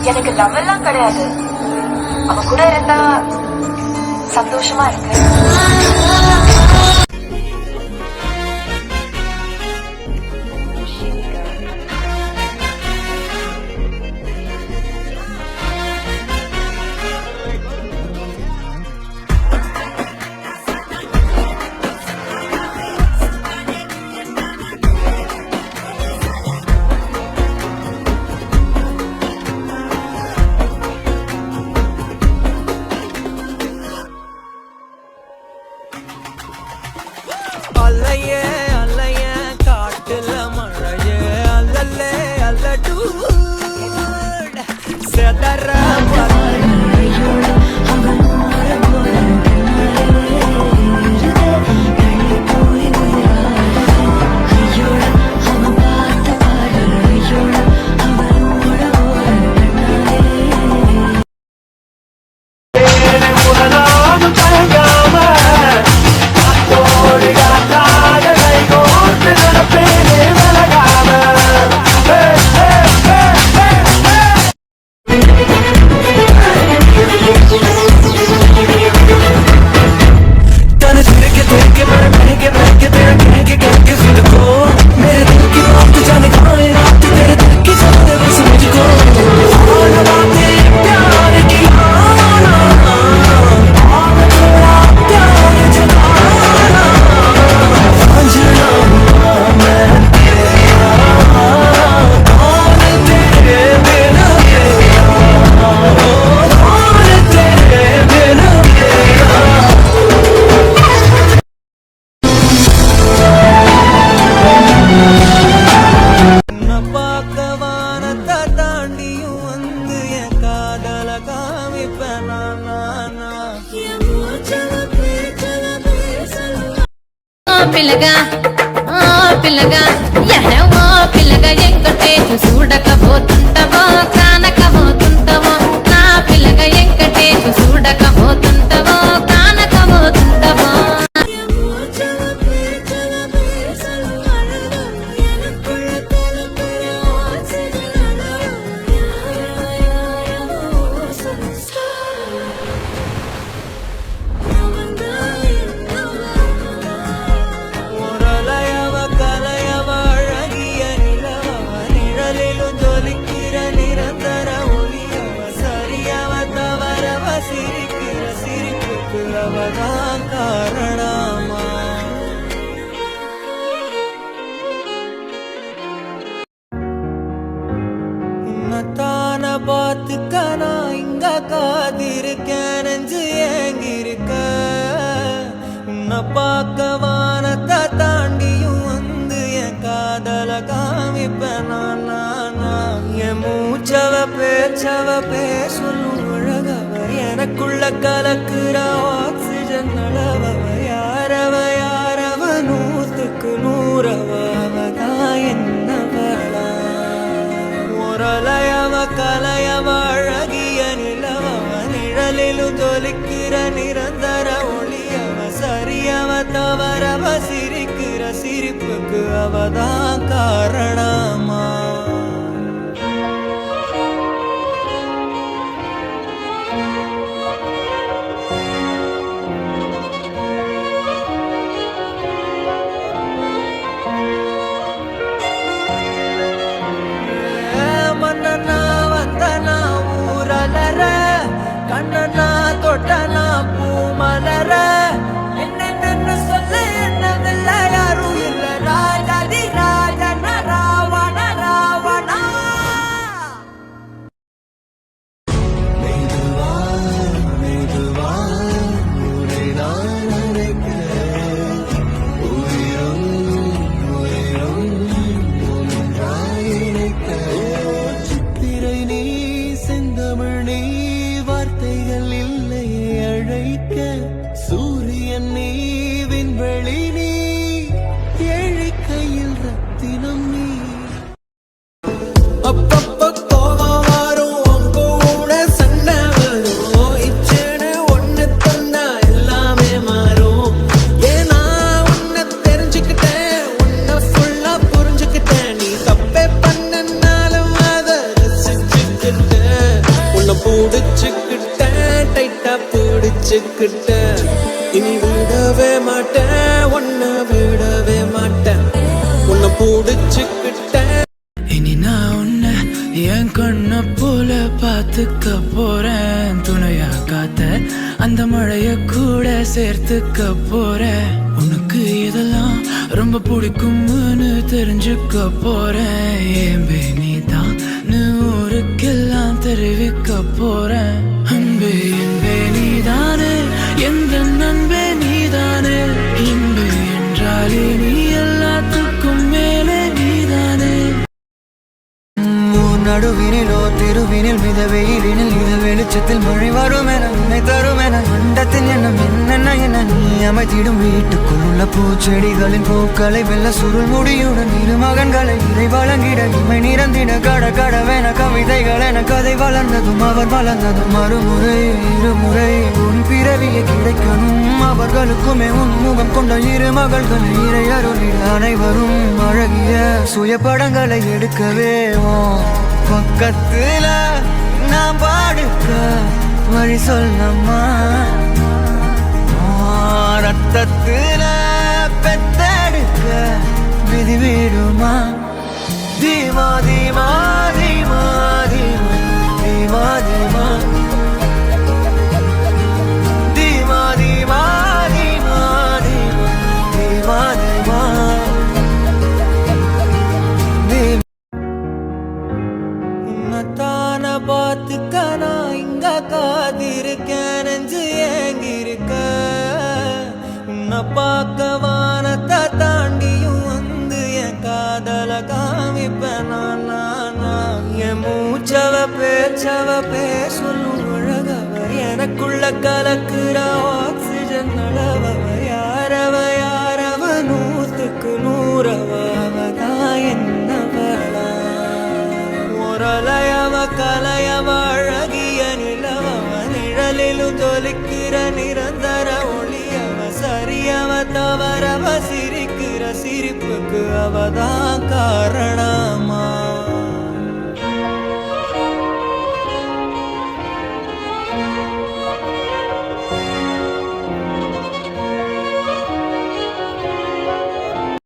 எனக்கு லவ் எல்லாம் கிடையாது. அவ கூட இருந்தா சந்தோஷமா இருக்கு. அல்லையே அல்லையே காட்டுல மழையே அல்லல்லே அல்லடு செதற పిల్లగా పిల్లగా ఎహవో పిల్లగా ఎంకటేశు చూడకపోతుంటవో కానకపోతుంటవో నా పిల్లగా ఎంకటేశు చూడకపోతుంటవో కానకపోతుంటవో காரணமா உன்னத்தான பார்த்துக்க நான் இங்க காதிருக்கேன் நெஞ்சு ஏங்கிருக்க உன்னை பார்க்க வானத்தை தாண்டியும் வந்து என் காதல காமிப்பேன் நான் என் மூச்சவ பேச்சவ பேசலும் அழகவ எனக்குள்ள கலக்குற ஆக்சிஜன் அளவ யாரவ நூத்துக்கு நூறவதான் என்னவளா ஒரலையவ கலையவ அழகிய நிலவவ நிழலிலும் தொலிக்கிற நிரந்தர ஒளியவ சரியவ தவறவ சிரிக்கிற சிரிப்புக்கு அவதான் காரணமா கண்ணனா தொட்டனா பூமலர என்ன சொல்ல என்னதில்ல யாரும் இல்ல ராஜாதி ராஜன ராவண ராவணா மெதுவா மெதுவா உன்னை நான் நினைக்கிறேன் உயிரும் உயிரும் ஒன்றாய் நினைக்கிறேன் சித்திரை நீ செந்தமிழ் நீ வார்த்தைகள் இல்லை அழைக்க சூரிய புடிச்சுக்கிட்டேன் இனி விடவே மாட்டேன் உன்னை விடவே மாட்டேன் உன்னை புடிச்சுக்கிட்டேன் இனி நான் உன்னை என் கண்ண போல பார்த்துக்க போறேன் துணையா காத்த அந்த மழைய கூட சேர்த்துக்க போறேன் உனக்கு இதெல்லாம் ரொம்ப பிடிக்கும்னு தெரிஞ்சுக்க போறேன் ஏன் நீதான் ஊருக்கெல்லாம் தெரிவிக்க போறேன் அன்பே என்பே நீதானே எந்த நண்பே நீதானே இன்பே என்றாலே நீ எல்லாத்துக்கும் மேலே நீதானே நடுவினிலோ தெருவினில் மித வெயிலினில் இத வெளிச்சத்தில் மழை வரும் என உன்னை தரும் என அண்டத்தின் எண்ணம் என்னென்ன என நீ அமைத்திடும் வீட்டுக்குள் உள்ள பூச்செடிகளின் பூக்களை வெல்ல சுருள் முடியுடன் இரு மகன்களை இதை வழங்கிட இமை நிறந்திட கட கடவென கவிதைகள் என கதை வளர்ந்ததும் அவர் வளர்ந்ததும் மறுமுறை இருமுறை உன் பிறவியை கிடைக்கணும் அவர்களுக்குமே உன் முகம் கொண்ட இரு மகள்களை இறை அருளிட அனைவரும் அழகிய சுய படங்களை எடுக்கவே பக்கத்துல நான் பாடுக்க வழி சொல்லம்மா ரத்தத்துல பெத்தெடுக்க விதி விடுமா தீமா தீமா தீமா தீமா தீமா தீமா தீமா தீமா தீமா தீமா தான பார்த்துக்க நான் இங்க காதிருக்கேன் நெஞ்சு ஏங்கிருக்க உன்னை பார்க்க வானத்தை தாண்டியும் வந்து என் காதல காமிப்பேன் நான் என் மூச்சவ சொல்லும் அழகவர் எனக்குள்ள கலக்குற ஆக்சிஜன் அளவவர் யாரவ 100க்கு 100 அவதான் என்னவளா ஒரலையவ கலையவ அழகிய நிலவவ நிழலிலும் தொலிக்கிற நிரந்தர ஒளியவ சரியவ தவறவ சிரிக்கிற சிரிப்புக்கு அவதான் காரணமா